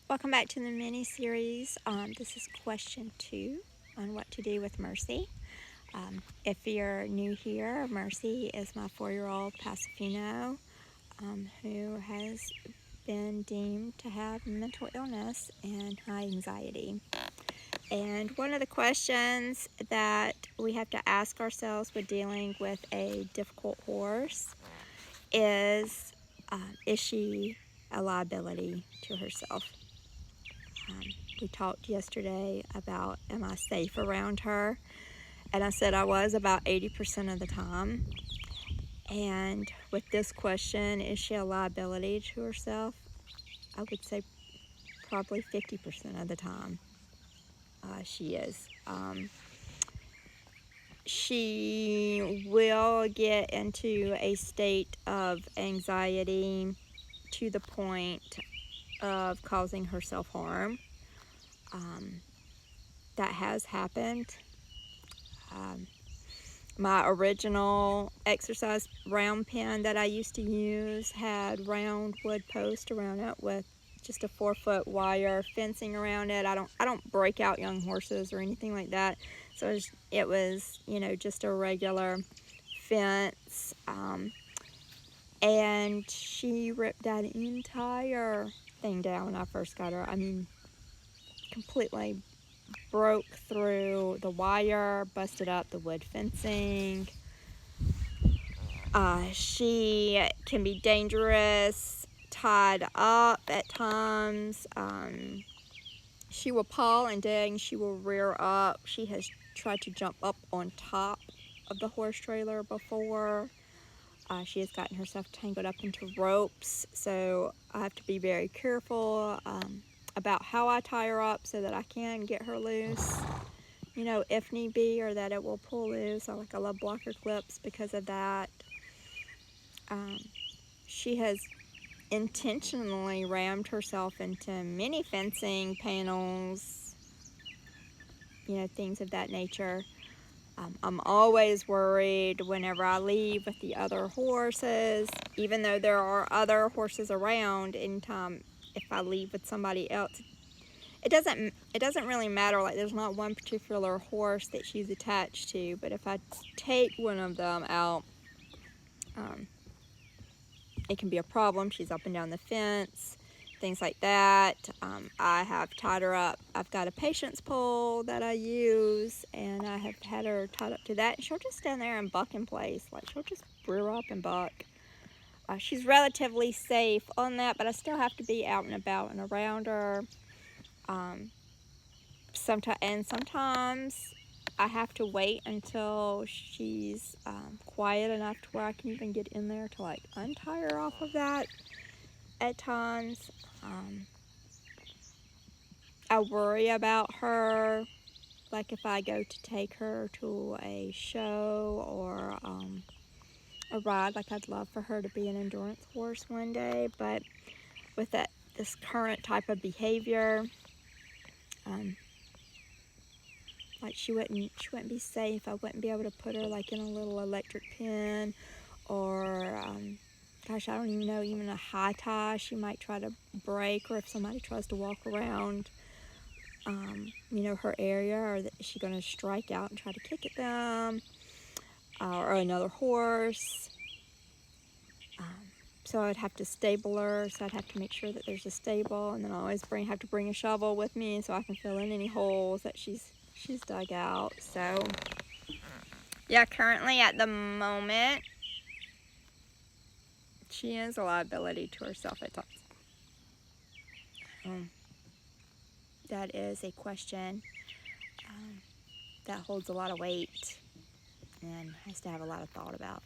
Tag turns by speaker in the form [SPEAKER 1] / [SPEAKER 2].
[SPEAKER 1] Welcome back to the mini-series. This is question 2 on what to do with Mercy. If you're new here, Mercy is my 4-year-old Pasifino who has been deemed to have mental illness and high anxiety. And one of the questions that we have to ask ourselves when dealing with a difficult horse is she a liability to herself? We talked yesterday about, am I safe around her? And I said I was about 80% of the time. And with this question, is she a liability to herself? I would say probably 50% of the time she is. She will get into a state of anxiety to the point of causing herself harm. That has happened. My original exercise round pen that I used to use had round wood posts around it with just a 4-foot wire fencing around it. I don't break out young horses or anything like that. So it was just a regular fence. And she ripped that entire thing down when I first got her. I mean, completely broke through the wire, busted up the wood fencing. She can be dangerous, tied up at times. She will paw and dig, she will rear up. She has tried to jump up on top of the horse trailer before. She has gotten herself tangled up into ropes, so I have to be very careful about how I tie her up so that I can get her loose, if need be, or that it will pull loose. I love blocker clips because of that. She has intentionally rammed herself into many fencing panels, things of that nature. I'm always worried whenever I leave with the other horses, even though there are other horses around. Anytime if I leave with somebody else, it doesn't really matter. Like, there's not one particular horse that she's attached to, but if I take one of them out, it can be a problem. She's up and down the fence, things like that. I have tied her up. I've got a patience pole that I use, and I have had her tied up to that. And she'll just stand there and buck in place. Like, she'll just rear up and buck. She's relatively safe on that, but I still have to be out and about and around her. Sometimes I have to wait until she's quiet enough to where I can even get in there to untie her off of that at times. I worry about her, like if I go to take her to a show or a ride. Like, I'd love for her to be an endurance horse one day, but with this current type of behavior, she wouldn't be safe. I wouldn't be able to put her in a little electric pen, or gosh, I don't even know, even a high tie she might try to break, or if somebody tries to walk around her area, or is she going to strike out and try to kick at them, or another horse. So I'd have to stable her, so I'd have to make sure that there's a stable, and then I always have to bring a shovel with me so I can fill in any holes that she's dug out. So yeah, currently at the moment, she is a liability to herself at times. That is a question that holds a lot of weight and has to have a lot of thought about.